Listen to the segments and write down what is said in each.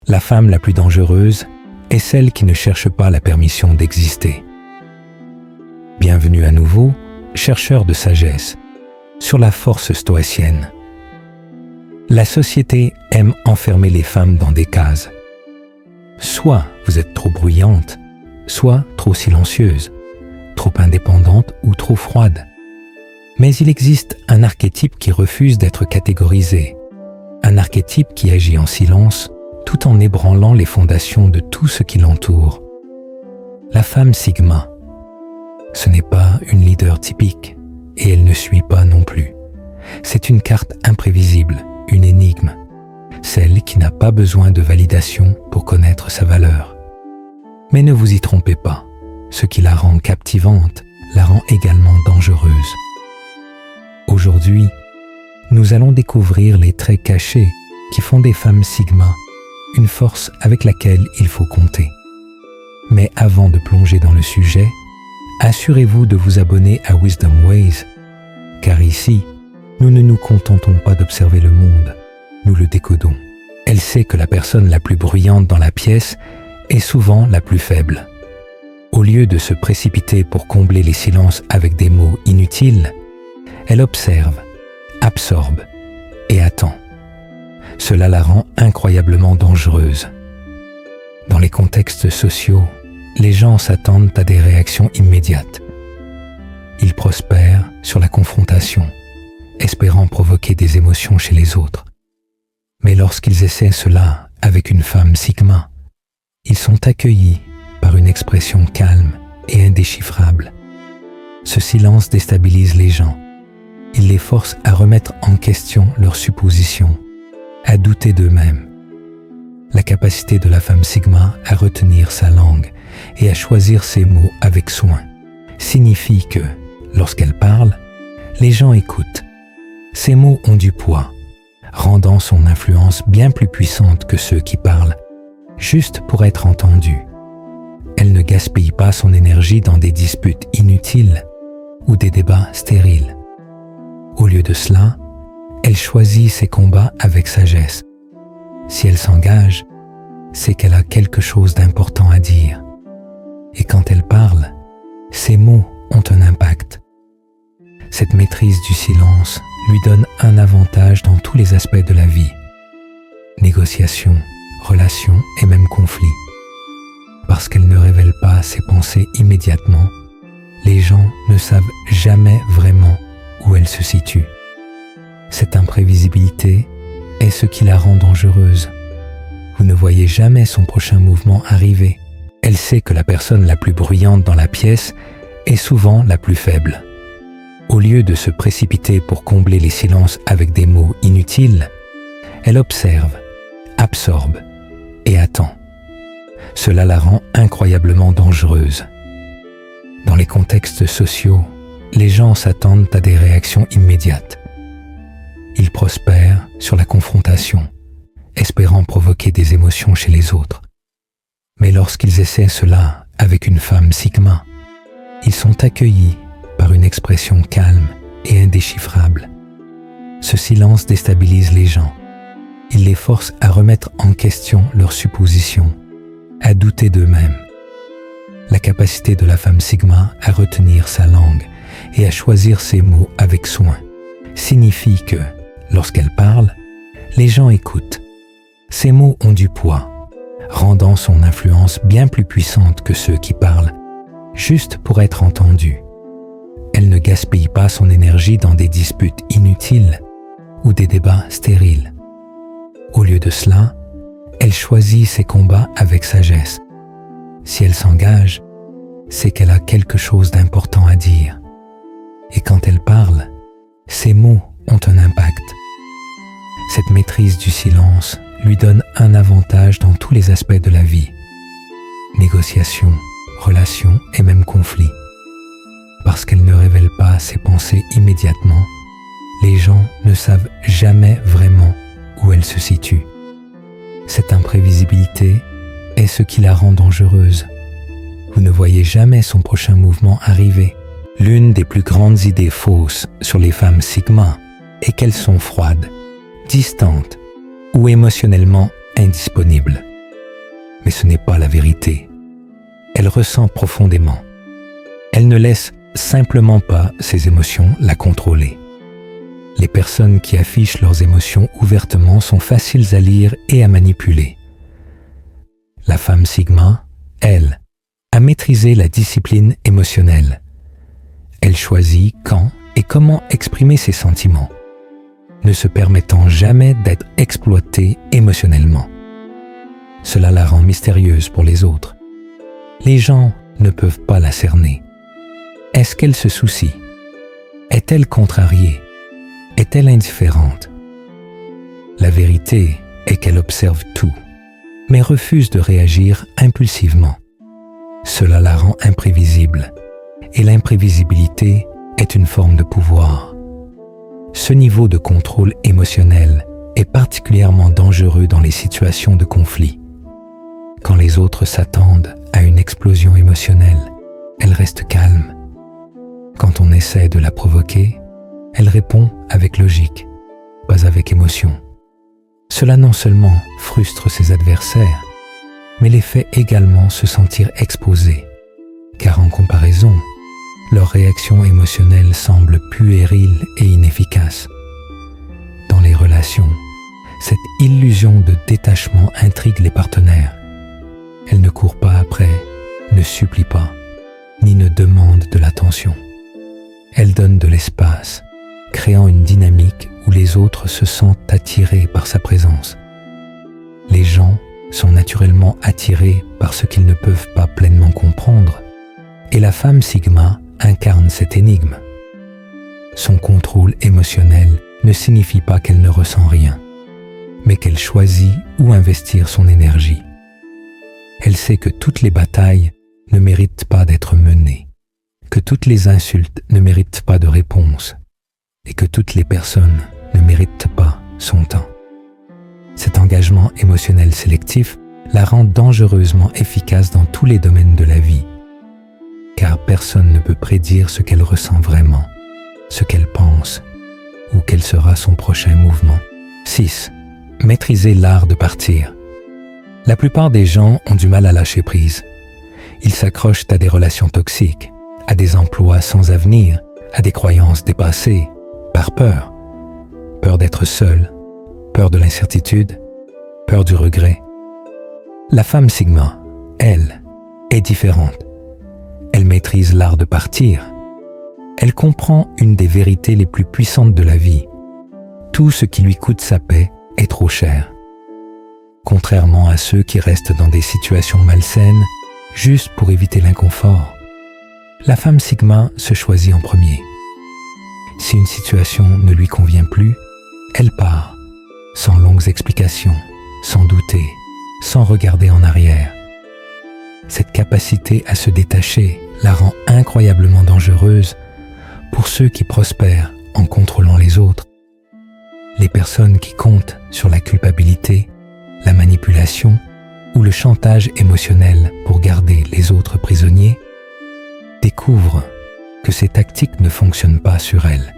La femme la plus dangereuse est celle qui ne cherche pas la permission d'exister. Bienvenue à nouveau, chercheurs de sagesse, sur la force stoïcienne. La société aime enfermer les femmes dans des cases. Soit vous êtes trop bruyante, soit trop silencieuse, trop indépendante ou trop froide. Mais il existe un archétype qui refuse d'être catégorisé, un archétype qui agit en silence tout en ébranlant les fondations de tout ce qui l'entoure. La femme Sigma. Ce n'est pas une leader typique, et elle ne suit pas non plus. C'est une carte imprévisible, une énigme, celle qui n'a pas besoin de validation pour connaître sa valeur. Mais ne vous y trompez pas, ce qui la rend captivante la rend également dangereuse. Aujourd'hui, nous allons découvrir les traits cachés qui font des femmes Sigma une force avec laquelle il faut compter. Mais avant de plonger dans le sujet, assurez-vous de vous abonner à Wisdom Ways, car ici, nous ne nous contentons pas d'observer le monde, nous le décodons. Elle sait que la personne la plus bruyante dans la pièce est souvent la plus faible. Au lieu de se précipiter pour combler les silences avec des mots inutiles, elle observe, absorbe et attend. Cela la rend incroyablement dangereuse. Dans les contextes sociaux, les gens s'attendent à des réactions immédiates. Ils prospèrent sur la confrontation, espérant provoquer des émotions chez les autres. Mais lorsqu'ils essaient cela avec une femme Sigma, ils sont accueillis par une expression calme et indéchiffrable. Ce silence déstabilise les gens. Il les force à remettre en question leurs suppositions, à douter d'eux-mêmes. La capacité de la femme Sigma à retenir sa langue et à choisir ses mots avec soin signifie que, lorsqu'elle parle, les gens écoutent. Ces mots ont du poids, rendant son influence bien plus puissante que ceux qui parlent, juste pour être entendus. Elle ne gaspille pas son énergie dans des disputes inutiles ou des débats stériles. Au lieu de cela, elle choisit ses combats avec sagesse. Si elle s'engage, c'est qu'elle a quelque chose d'important à dire. Et quand elle parle, ses mots ont un impact. Cette maîtrise du silence lui donne un avantage dans tous les aspects de la vie. Négociations, relations et même conflits. Parce qu'elle ne révèle pas ses pensées immédiatement, les gens ne savent jamais vraiment où elle se situe. Cette imprévisibilité est ce qui la rend dangereuse. Vous ne voyez jamais son prochain mouvement arriver. Elle sait que la personne la plus bruyante dans la pièce est souvent la plus faible. Au lieu de se précipiter pour combler les silences avec des mots inutiles, elle observe, absorbe et attend. Cela la rend incroyablement dangereuse. Dans les contextes sociaux, les gens s'attendent à des réactions immédiates. Ils prospèrent sur la confrontation, espérant provoquer des émotions chez les autres. Mais lorsqu'ils essaient cela avec une femme Sigma, ils sont accueillis par une expression calme et indéchiffrable. Ce silence déstabilise les gens. Il les force à remettre en question leurs suppositions, à douter d'eux-mêmes. La capacité de la femme Sigma à retenir sa langue et à choisir ses mots avec soin signifie que, lorsqu'elle parle, les gens écoutent. Ces mots ont du poids, rendant son influence bien plus puissante que ceux qui parlent, juste pour être entendus. Elle ne gaspille pas son énergie dans des disputes inutiles ou des débats stériles. Au lieu de cela, elle choisit ses combats avec sagesse. Si elle s'engage, c'est qu'elle a quelque chose d'important à dire. Et quand elle parle, ses mots ont un impact. Cette maîtrise du silence lui donne un avantage dans tous les aspects de la vie. Négociations, relations et même conflits. Parce qu'elle ne révèle pas ses pensées immédiatement, les gens ne savent jamais vraiment où elle se situe. Cette imprévisibilité est ce qui la rend dangereuse. Vous ne voyez jamais son prochain mouvement arriver. L'une des plus grandes idées fausses sur les femmes Sigma est qu'elles sont froides, distantes ou émotionnellement indisponibles. mais ce n'est pas la vérité. Elle ressent profondément. Elle ne laisse simplement pas ses émotions la contrôler. Les personnes qui affichent leurs émotions ouvertement sont faciles à lire et à manipuler. La femme Sigma, elle, a maîtrisé la discipline émotionnelle. Elle choisit quand et comment exprimer ses sentiments, ne se permettant jamais d'être exploitée émotionnellement. Cela la rend mystérieuse pour les autres. Les gens ne peuvent pas la cerner. Est-ce qu'elle se soucie? Est-elle contrariée? Est-elle indifférente? La vérité est qu'elle observe tout, mais refuse de réagir impulsivement. Cela la rend imprévisible, et l'imprévisibilité est une forme de pouvoir. Ce niveau de contrôle émotionnel est particulièrement dangereux dans les situations de conflit. Quand les autres s'attendent à une explosion émotionnelle, elle reste calme. Quand on essaie de la provoquer, elle répond avec logique, pas avec émotion. Cela non seulement frustre ses adversaires, mais les fait également se sentir exposés, car en comparaison, leur réaction émotionnelle semble puérile et inefficace. Dans les relations, cette illusion de détachement intrigue les partenaires. Elle ne court pas après, ne supplie pas, ni ne demande de l'attention. Elle donne de l'espace, créant une dynamique où les autres se sentent attirés par sa présence. Les gens sont naturellement attirés par ce qu'ils ne peuvent pas pleinement comprendre, et la femme Sigma incarne cette énigme. Son contrôle émotionnel ne signifie pas qu'elle ne ressent rien, mais qu'elle choisit où investir son énergie. Elle sait que toutes les batailles ne méritent pas d'être menées, que toutes les insultes ne méritent pas de réponse, et que toutes les personnes ne méritent pas son temps. Cet engagement émotionnel sélectif la rend dangereusement efficace dans tous les domaines de la vie, car personne ne peut prédire ce qu'elle ressent vraiment, ce qu'elle pense, ou quel sera son prochain mouvement. 6. Maîtriser l'art de partir. La plupart des gens ont du mal à lâcher prise. Ils s'accrochent à des relations toxiques, à des emplois sans avenir, à des croyances dépassées, par peur. Peur d'être seul, peur de l'incertitude, peur du regret. La femme Sigma, elle, est différente. Elle maîtrise l'art de partir. Elle comprend une des vérités les plus puissantes de la vie. Tout ce qui lui coûte sa paix est trop cher. Contrairement à ceux qui restent dans des situations malsaines juste pour éviter l'inconfort, la femme Sigma se choisit en premier. Si une situation ne lui convient plus, elle part, sans longues explications, sans douter, sans regarder en arrière. Cette capacité à se détacher la rend incroyablement dangereuse pour ceux qui prospèrent en contrôlant les autres. Les personnes qui comptent sur la culpabilité, la manipulation ou le chantage émotionnel pour garder les autres prisonniers découvrent que ces tactiques ne fonctionnent pas sur elles.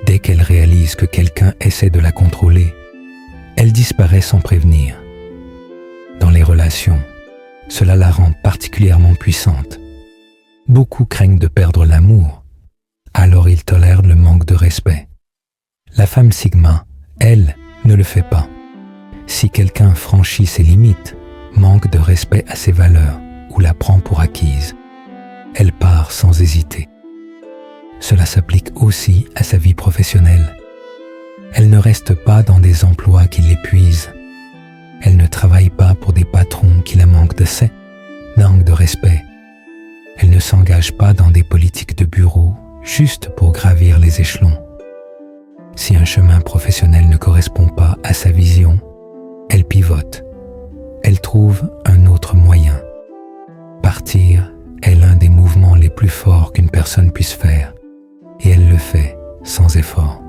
Dès qu'elle réalise que quelqu'un essaie de la contrôler, elle disparaît sans prévenir. Dans les relations, cela la rend particulièrement puissante. Beaucoup craignent de perdre l'amour, alors ils tolèrent le manque de respect. La femme Sigma, elle, ne le fait pas. Si quelqu'un franchit ses limites, manque de respect à ses valeurs ou la prend pour acquise, elle part sans hésiter. Cela s'applique aussi à sa vie professionnelle. Elle ne reste pas dans des emplois qui l'épuisent. Elle ne travaille pas pour des patrons qui la manquent de respect. Elle ne s'engage pas dans des politiques de bureau juste pour gravir les échelons. Si un chemin professionnel ne correspond pas à sa vision, elle pivote. Elle trouve un autre moyen. Partir est l'un des mouvements les plus forts qu'une personne puisse faire, et elle le fait sans effort.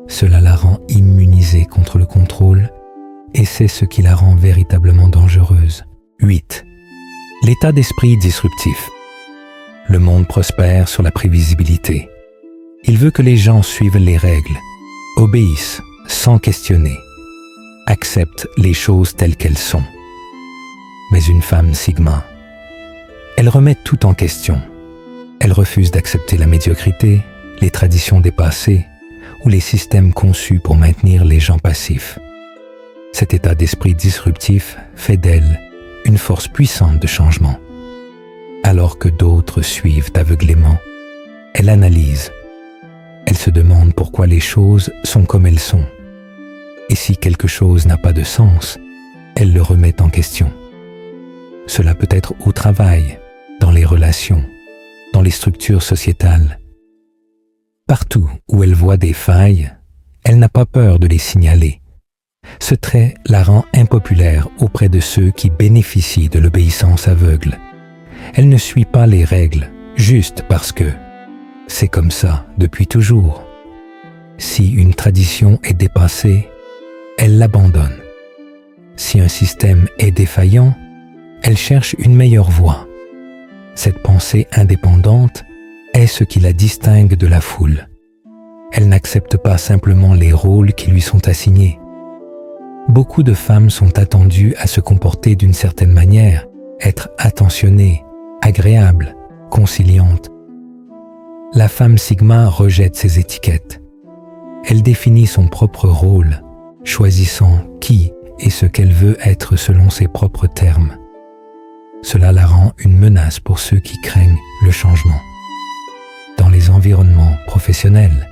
Cela la rend immunisée contre le contrôle, et c'est ce qui la rend véritablement dangereuse. 8. L'état d'esprit disruptif. Le monde prospère sur la prévisibilité. Il veut que les gens suivent les règles, obéissent sans questionner, acceptent les choses telles qu'elles sont. mais une femme Sigma. Elle remet tout en question. Elle refuse d'accepter la médiocrité, les traditions dépassées ou les systèmes conçus pour maintenir les gens passifs. Cet état d'esprit disruptif fait d'elle une force puissante de changement. Alors que d'autres suivent aveuglément, elle analyse. Elle se demande pourquoi les choses sont comme elles sont. Et si quelque chose n'a pas de sens, elle le remet en question. Cela peut être au travail, dans les relations, dans les structures sociétales. Partout où elle voit des failles, elle n'a pas peur de les signaler. Ce trait la rend impopulaire auprès de ceux qui bénéficient de l'obéissance aveugle. Elle ne suit pas les règles, juste parce que c'est comme ça depuis toujours. Si une tradition est dépassée, elle l'abandonne. Si un système est défaillant, elle cherche une meilleure voie. Cette pensée indépendante est ce qui la distingue de la foule. Elle n'accepte pas simplement les rôles qui lui sont assignés. Beaucoup de femmes sont attendues à se comporter d'une certaine manière, être attentionnées, agréables, conciliantes. La femme Sigma rejette ces étiquettes. Elle définit son propre rôle, choisissant qui et ce qu'elle veut être selon ses propres termes. Cela la rend une menace pour ceux qui craignent le changement. Dans les environnements professionnels,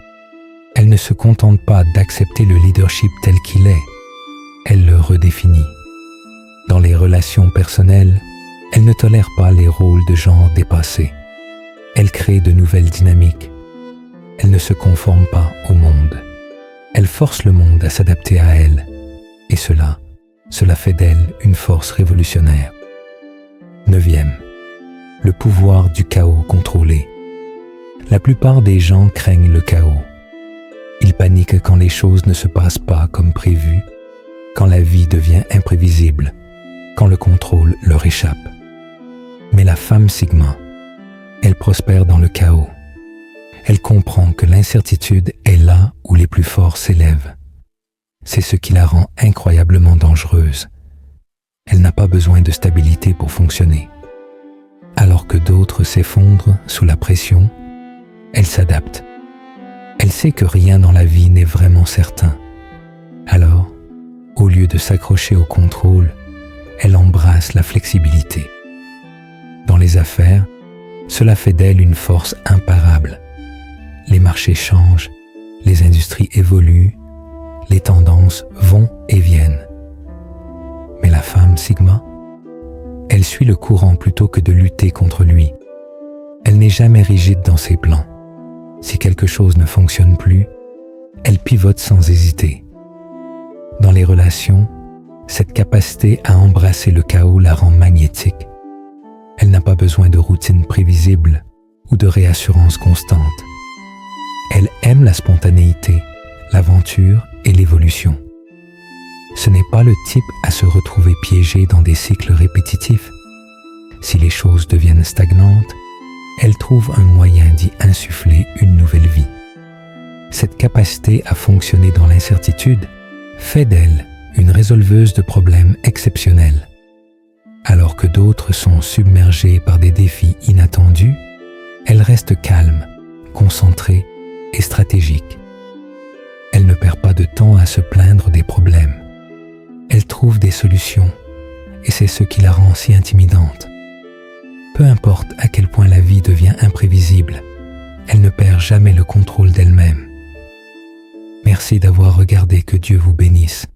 elle ne se contente pas d'accepter le leadership tel qu'il est, elle le redéfinit. Dans les relations personnelles, elle ne tolère pas les rôles de genre dépassés. Elle crée de nouvelles dynamiques. Elle ne se conforme pas au monde. Elle force le monde à s'adapter à elle. Et cela fait d'elle une force révolutionnaire. 9e. Le pouvoir du chaos contrôlé. La plupart des gens craignent le chaos. Ils paniquent quand les choses ne se passent pas comme prévu, quand la vie devient imprévisible, quand le contrôle leur échappe. Mais la femme Sigma, elle prospère dans le chaos. Elle comprend que l'incertitude est là où les plus forts s'élèvent. C'est ce qui la rend incroyablement dangereuse. Elle n'a pas besoin de stabilité pour fonctionner. Alors que d'autres s'effondrent sous la pression, elle s'adapte. Elle sait que rien dans la vie n'est vraiment certain. Alors, au lieu de s'accrocher au contrôle, elle embrasse la flexibilité. Dans les affaires, cela fait d'elle une force imparable. Les marchés changent, les industries évoluent, les tendances vont et viennent. Mais la femme Sigma, elle suit le courant plutôt que de lutter contre lui. Elle n'est jamais rigide dans ses plans. Si quelque chose ne fonctionne plus, elle pivote sans hésiter. Dans les relations, cette capacité à embrasser le chaos la rend magnétique. Elle n'a pas besoin de routine prévisible ou de réassurance constante. Elle aime la spontanéité, l'aventure et l'évolution. Ce n'est pas le type à se retrouver piégé dans des cycles répétitifs. Si les choses deviennent stagnantes, elle trouve un moyen d'y insuffler une nouvelle vie. Cette capacité à fonctionner dans l'incertitude fait d'elle une résolveuse de problèmes exceptionnels. Alors que d'autres sont submergés par des défis inattendus, elle reste calme, concentrée et stratégique. Elle ne perd pas de temps à se plaindre des problèmes. Elle trouve des solutions, et c'est ce qui la rend si intimidante. Peu importe à quel point la vie devient imprévisible, elle ne perd jamais le contrôle d'elle-même. Merci d'avoir regardé, que Dieu vous bénisse.